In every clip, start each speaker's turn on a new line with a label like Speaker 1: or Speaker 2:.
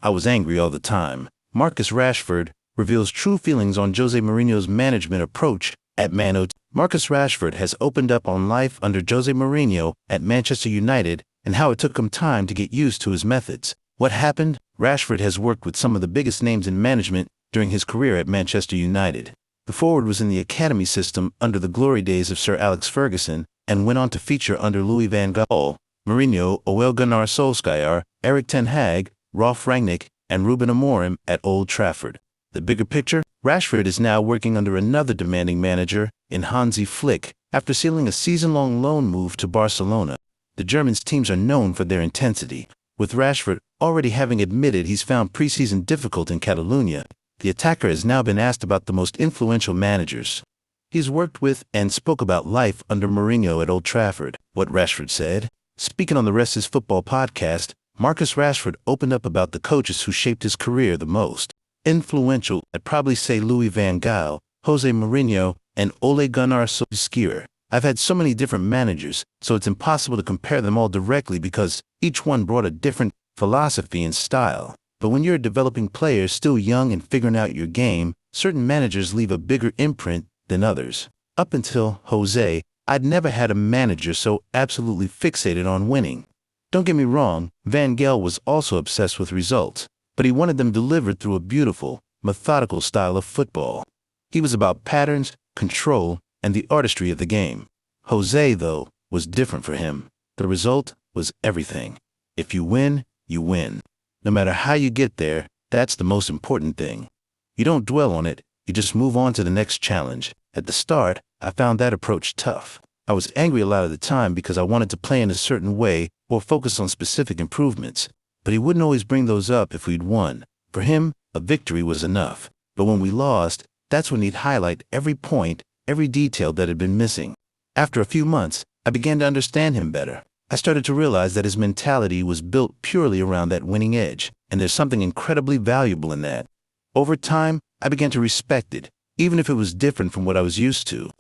Speaker 1: I was angry all the time. Marcus Rashford reveals true feelings on Jose Mourinho's management approach at Man. Marcus Rashford has opened up on life under Jose Mourinho at Manchester United and how it took him time to get used to his methods. What happened? Rashford has worked with some of the biggest names in management during his career at Manchester United. The forward was in the academy system under the glory days of Sir Alex Ferguson and went on to feature under Louis van Gaal, Mourinho, Ole Gunnar Solskjaer, Erik ten Hag, Ralf Rangnick, and Ruben Amorim at Old Trafford. The bigger picture? Rashford is now working under another demanding manager in Hansi Flick after sealing a season-long loan move to Barcelona. The Germans' teams are known for their intensity. With Rashford already having admitted he's found preseason difficult in Catalonia, the attacker has now been asked about the most influential managers he's worked with and spoke about life under Mourinho at Old Trafford. What Rashford said? Speaking on the Rest Is Football podcast, Marcus Rashford opened up about the coaches who shaped his career the most. Influential, I'd probably say Louis van Gaal, Jose Mourinho, and Ole Gunnar Solskjaer. I've had so many different managers, so it's impossible to compare them all directly because each one brought a different philosophy and style. But when you're a developing player still young and figuring out your game, certain managers leave a bigger imprint than others. Up until Jose, I'd never had a manager so absolutely fixated on winning. Don't get me wrong, Van Gaal was also obsessed with results, but he wanted them delivered through a beautiful, methodical style of football. He was about patterns, control, and the artistry of the game. Jose, though, was different for him. The result was everything. If you win, you win. No matter how you get there, that's the most important thing. You don't dwell on it, you just move on to the next challenge. At the start, I found that approach tough. I was angry a lot of the time because I wanted to play in a certain way or focus on specific improvements. But he wouldn't always bring those up if we'd won. For him, a victory was enough. But when we lost, that's when he'd highlight every point, every detail that had been missing. After a few months, I began to understand him better. I started to realize that his mentality was built purely around that winning edge, and there's something incredibly valuable in that. Over time, I began to respect it, even if it was different from what I was used to.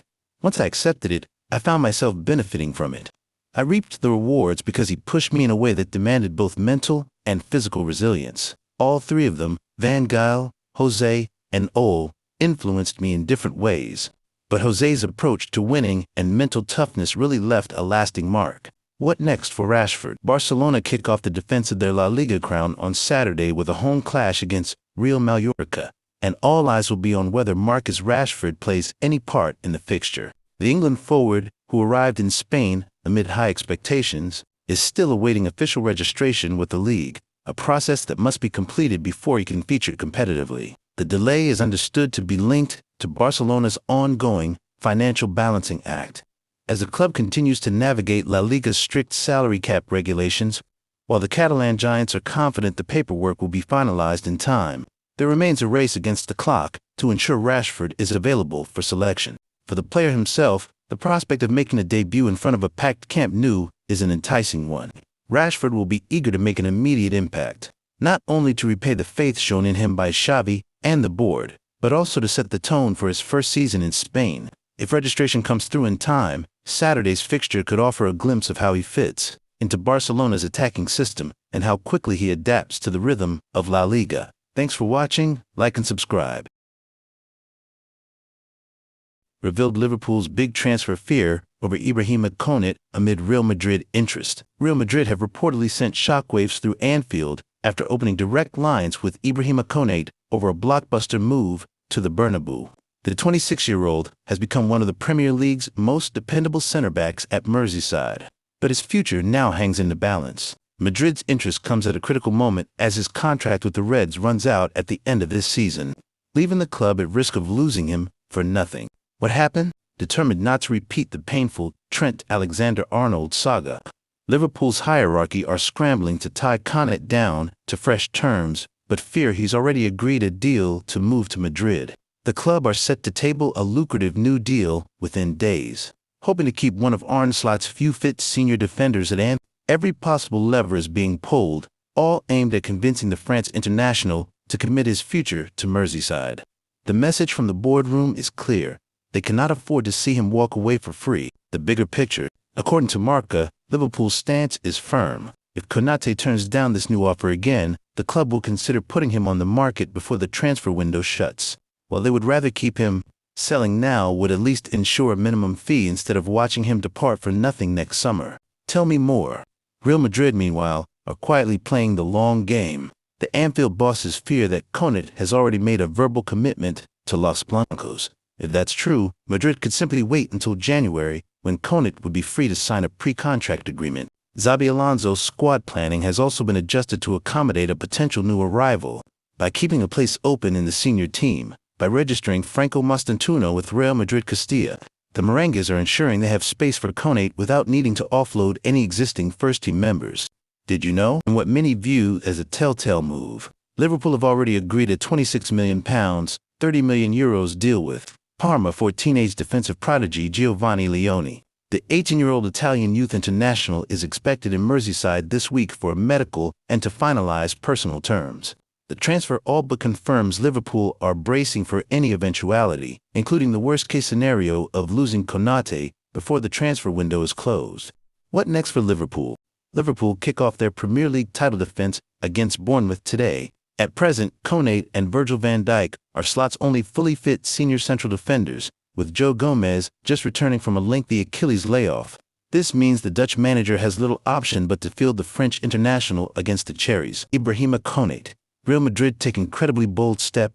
Speaker 1: Once I accepted it, I found myself benefiting from it. I reaped the rewards because he pushed me in a way that demanded both mental and physical resilience. All three of them, Van Gaal, Jose, and Ole, influenced me in different ways. But Jose's approach to winning and mental toughness really left a lasting mark. What next for Rashford? Barcelona kick off the defense of their La Liga crown on Saturday with a home clash against Real Mallorca, and all eyes will be on whether Marcus Rashford plays any part in the fixture. The England forward, who arrived in Spain amid high expectations, is still awaiting official registration with the league, a process that must be completed before he can feature competitively. The delay is understood to be linked to Barcelona's ongoing financial balancing act. As the club continues to navigate La Liga's strict salary cap regulations, while the Catalan giants are confident the paperwork will be finalized in time, there remains a race against the clock to ensure Rashford is available for selection. For the player himself, the prospect of making a debut in front of a packed Camp Nou is an enticing one. Rashford will be eager to make an immediate impact, not only to repay the faith shown in him by Xavi and the board, but also to set the tone for his first season in Spain. If registration comes through in time, Saturday's fixture could offer a glimpse of how he fits into Barcelona's attacking system and how quickly he adapts to the rhythm of La Liga. Thanks for watching, like and subscribe. Revealed Liverpool's big transfer fear over Ibrahima Konate amid Real Madrid interest. Real Madrid have reportedly sent shockwaves through Anfield after opening direct lines with Ibrahima Konate over a blockbuster move to the Bernabeu. The 26-year-old has become one of the Premier League's most dependable center-backs at Merseyside, but his future now hangs in the balance. Madrid's interest comes at a critical moment as his contract with the Reds runs out at the end of this season, leaving the club at risk of losing him for nothing. What happened? Determined not to repeat the painful Trent Alexander-Arnold saga, Liverpool's hierarchy are scrambling to tie Konate down to fresh terms, but fear he's already agreed a deal to move to Madrid. The club are set to table a lucrative new deal within days, hoping to keep one of Arne Slot's few fit senior defenders at Anfield. Every possible lever is being pulled, all aimed at convincing the France international to commit his future to Merseyside. The message from the boardroom is clear. They cannot afford to see him walk away for free. The bigger picture, according to Marca, Liverpool's stance is firm. If Konate turns down this new offer again, they'll the club will consider putting him on the market before the transfer window shuts. While they would rather keep him, selling now would at least ensure a minimum fee instead of watching him depart for nothing next summer. Tell me more. Real Madrid, meanwhile, are quietly playing the long game. The Anfield bosses fear that Konaté has already made a verbal commitment to Los Blancos. If that's true, Madrid could simply wait until January, when Konaté would be free to sign a pre-contract agreement. Xabi Alonso's squad planning has also been adjusted to accommodate a potential new arrival by keeping a place open in the senior team. By registering Franco Mastantuono with Real Madrid Castilla, the Merengues are ensuring they have space for Konaté without needing to offload any existing first-team members. Did you know? In what many view as a telltale move, Liverpool have already agreed a £26 million, €30 million deal with Parma for teenage defensive prodigy Giovanni Leone. The 18-year-old Italian youth international is expected in Merseyside this week for a medical and to finalize personal terms. The transfer all but confirms Liverpool are bracing for any eventuality, including the worst-case scenario of losing Konaté before the transfer window is closed. What next for Liverpool? Liverpool kick off their Premier League title defense against Bournemouth today. At present, Konaté and Virgil van Dijk are slots only fully fit senior central defenders, with Joe Gomez just returning from a lengthy Achilles layoff. This means the Dutch manager has little option but to field the French international against the Cherries. Ibrahima Konaté. Real Madrid take incredibly bold step.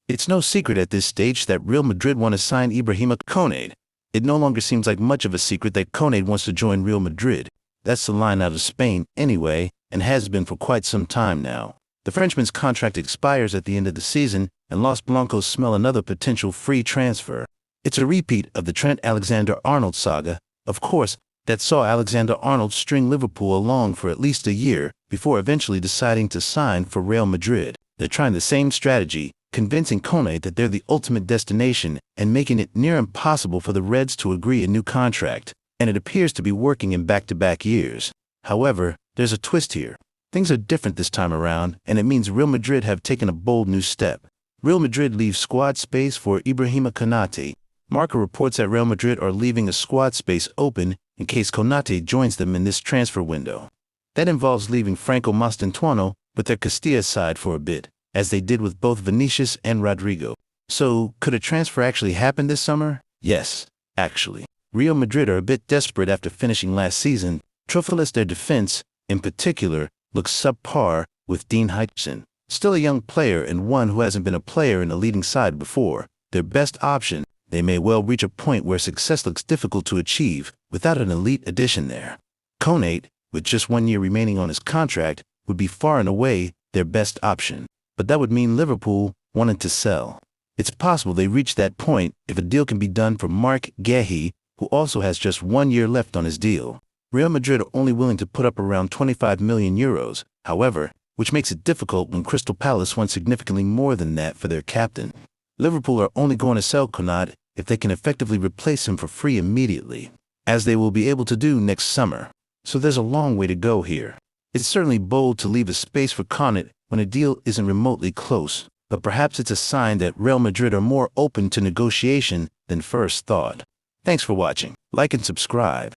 Speaker 1: It's no secret at this stage that Real Madrid want to sign Ibrahima Konaté. It no longer seems like much of a secret that Konaté wants to join Real Madrid. That's the line out of Spain, anyway, and has been for quite some time now. The Frenchman's contract expires at the end of the season, and Los Blancos smell another potential free transfer. It's a repeat of the Trent Alexander-Arnold saga, of course, that saw Alexander-Arnold string Liverpool along for at least a year before eventually deciding to sign for Real Madrid. They're trying the same strategy, convincing Konaté that they're the ultimate destination and making it near impossible for the Reds to agree a new contract. And it appears to be working in back-to-back years. However, there's a twist here. Things are different this time around, and it means Real Madrid have taken a bold new step. Real Madrid leaves squad space for Ibrahima Konaté. Marca reports that Real Madrid are leaving a squad space open in case Konaté joins them in this transfer window. That involves leaving Franco Mastantuono with their Castilla side for a bit, as they did with both Vinicius and Rodrigo. So, could a transfer actually happen this summer? Yes, actually. Real Madrid are a bit desperate after finishing last season. Truffaless, their defense, in particular, looks subpar, with Dean Henderson, still a young player and one who hasn't been a player in a leading side before, their best option. They may well reach a point where success looks difficult to achieve without an elite addition there. Konaté, with just 1 year remaining on his contract, would be far and away their best option. But that would mean Liverpool wanted to sell. It's possible they reach that point if a deal can be done for Marc Guéhi, who also has just 1 year left on his deal. Real Madrid are only willing to put up around €25 million, however, which makes it difficult when Crystal Palace wants significantly more than that for their captain. Liverpool are only going to sell Konaté if they can effectively replace him for free immediately, as they will be able to do next summer. So there's a long way to go here. It's certainly bold to leave a space for Konaté when a deal isn't remotely close, but perhaps it's a sign that Real Madrid are more open to negotiation than first thought. Thanks for watching. Like and subscribe.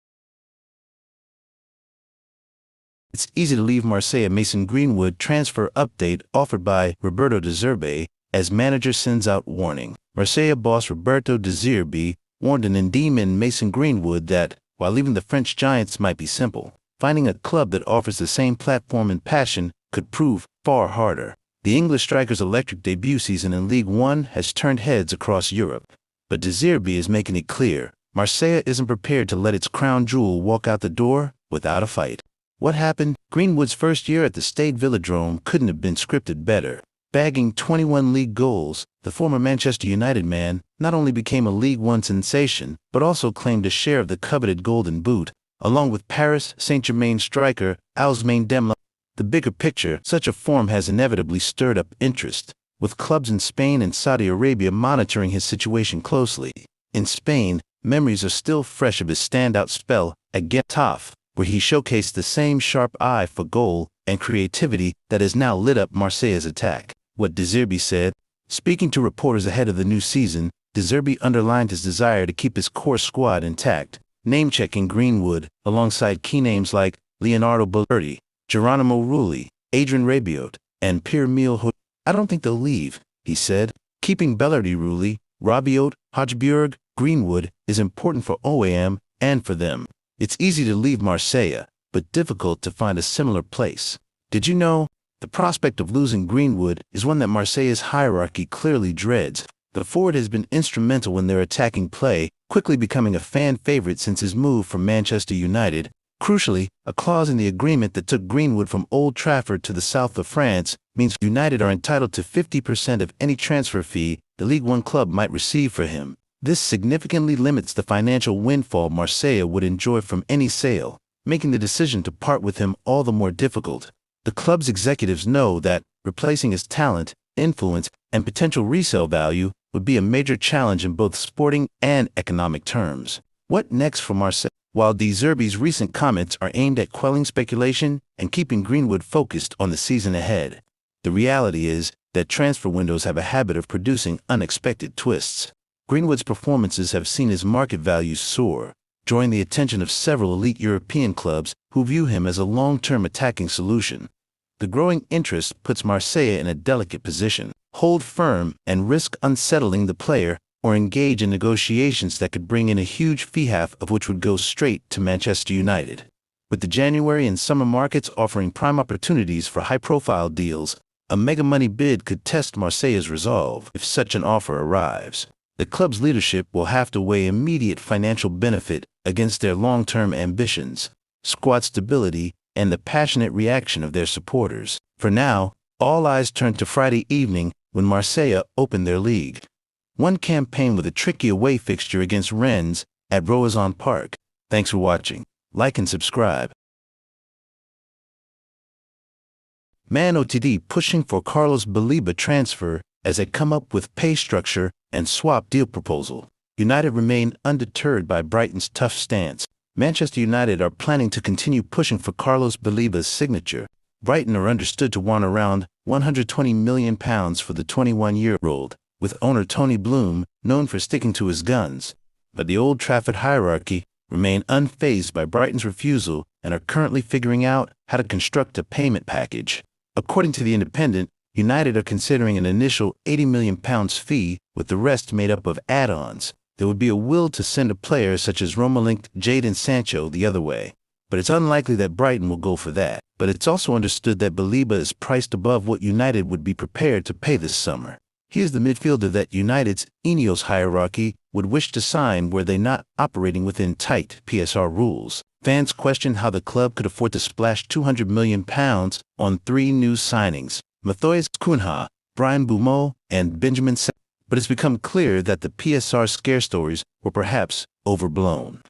Speaker 1: It's easy to leave Marseille. Mason Greenwood transfer update offered by Roberto De Zerbi as manager sends out warning. Marseille boss Roberto De Zerbi warned an Ndiem Mason Greenwood that, while leaving the French giants might be simple, finding a club that offers the same platform and passion could prove far harder. The English striker's electric debut season in Ligue 1 has turned heads across Europe, but De Zerbi is making it clear Marseille isn't prepared to let its crown jewel walk out the door without a fight. What happened? Greenwood's first year at the Stade Vélodrome couldn't have been scripted better. Bagging 21 league goals, the former Manchester United man not only became a League One sensation, but also claimed a share of the coveted Golden Boot, along with Paris Saint-Germain striker Ousmane Dembélé. The bigger picture, such a form has inevitably stirred up interest, with clubs in Spain and Saudi Arabia monitoring his situation closely. In Spain, memories are still fresh of his standout spell at Getafe, where he showcased the same sharp eye for goal and creativity that has now lit up Marseille's attack. What De Zerbi said, speaking to reporters ahead of the new season, De Zerbi underlined his desire to keep his core squad intact, name-checking Greenwood alongside key names like Leonardo Balerdi, Geronimo Rulli, Adrien Rabiot, and Pierre-Emile. I don't think they'll leave, he said. Keeping Bellardi, Rabiot, Hojbjerg, Greenwood is important for OAM and for them. It's easy to leave Marseille, but difficult to find a similar place. Did you know? The prospect of losing Greenwood is one that Marseille's hierarchy clearly dreads. The forward has been instrumental in their attacking play, quickly becoming a fan favorite since his move from Manchester United. Crucially, a clause in the agreement that took Greenwood from Old Trafford to the south of France means United are entitled to 50% of any transfer fee the Ligue 1 club might receive for him. This significantly limits the financial windfall Marseille would enjoy from any sale, making the decision to part with him all the more difficult. The club's executives know that replacing his talent, influence, and potential resale value would be a major challenge in both sporting and economic terms. What next for Marseille? While De Zerbi's recent comments are aimed at quelling speculation and keeping Greenwood focused on the season ahead, the reality is that transfer windows have a habit of producing unexpected twists. Greenwood's performances have seen his market value soar, drawing the attention of several elite European clubs who view him as a long-term attacking solution. The growing interest puts Marseille in a delicate position: hold firm and risk unsettling the player, or engage in negotiations that could bring in a huge fee, half of which would go straight to Manchester United. With the January and summer markets offering prime opportunities for high-profile deals, a mega-money bid could test Marseille's resolve. If such an offer arrives, the club's leadership will have to weigh immediate financial benefit against their long-term ambitions, squad stability, and the passionate reaction of their supporters. For now, all eyes turn to Friday evening when Marseille open their league. One campaign with a tricky away fixture against Rennes at Roazhon Park. Thanks for watching. Like and subscribe. Man Utd pushing for Carlos Baleba transfer as they come up with pay structure and swap deal proposal. United remain undeterred by Brighton's tough stance. Manchester United are planning to continue pushing for Carlos Baleba's signature. Brighton are understood to want around £120 million for the 21-year-old, with owner Tony Bloom known for sticking to his guns. But the Old Trafford hierarchy remain unfazed by Brighton's refusal and are currently figuring out how to construct a payment package. According to The Independent, United are considering an initial £80 million fee, with the rest made up of add-ons. There would be a will to send a player such as Roma-linked Jadon Sancho the other way, but it's unlikely that Brighton will go for that. But it's also understood that Baleba is priced above what United would be prepared to pay this summer. He is the midfielder that United's Ineos hierarchy would wish to sign were they not operating within tight PSR rules. Fans question how the club could afford to splash £200 million on three new signings: Matthias Cunha, Brian Bumo, and Benjamin Sa. But it's become clear that the PSR scare stories were perhaps overblown.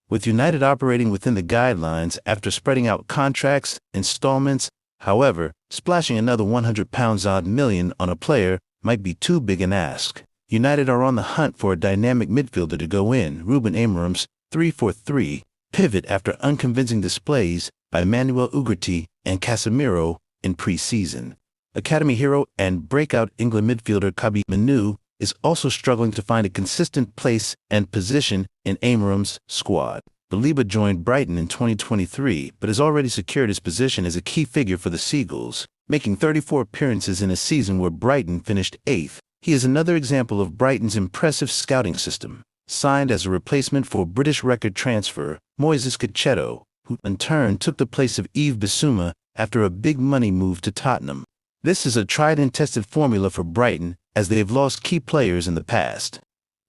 Speaker 1: With United operating within the guidelines after spreading out contracts, installments, however, splashing another £100 million on a player might be too big an ask. United are on the hunt for a dynamic midfielder to go in Ruben Amorim's 3-4-3 pivot after unconvincing displays by Manuel Ugarte and Casemiro in pre-season. Academy hero and breakout England midfielder Kabi Manu is also struggling to find a consistent place and position in Amorim's squad. Baleba joined Brighton in 2023 but has already secured his position as a key figure for the Seagulls, making 34 appearances in a season where Brighton finished 8th. He is another example of Brighton's impressive scouting system. Signed as a replacement for British record transfer Moises Caicedo, who in turn took the place of Yves Bissouma after a big money move to Tottenham. This is a tried and tested formula for Brighton, as they have lost key players in the past,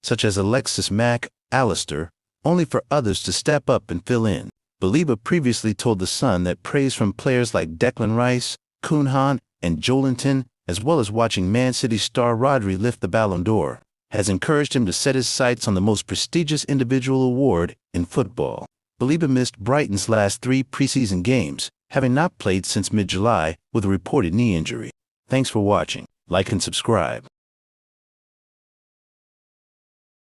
Speaker 1: such as Alexis Mac Allister, only for others to step up and fill in. Baleba previously told The Sun that praise from players like Declan Rice, Cunha, and Joelinton, as well as watching Man City star Rodri lift the Ballon d'Or, has encouraged him to set his sights on the most prestigious individual award in football. Baleba missed Brighton's last 3 preseason games, having not played since mid-July with a reported knee injury. Thanks for watching. Like and subscribe.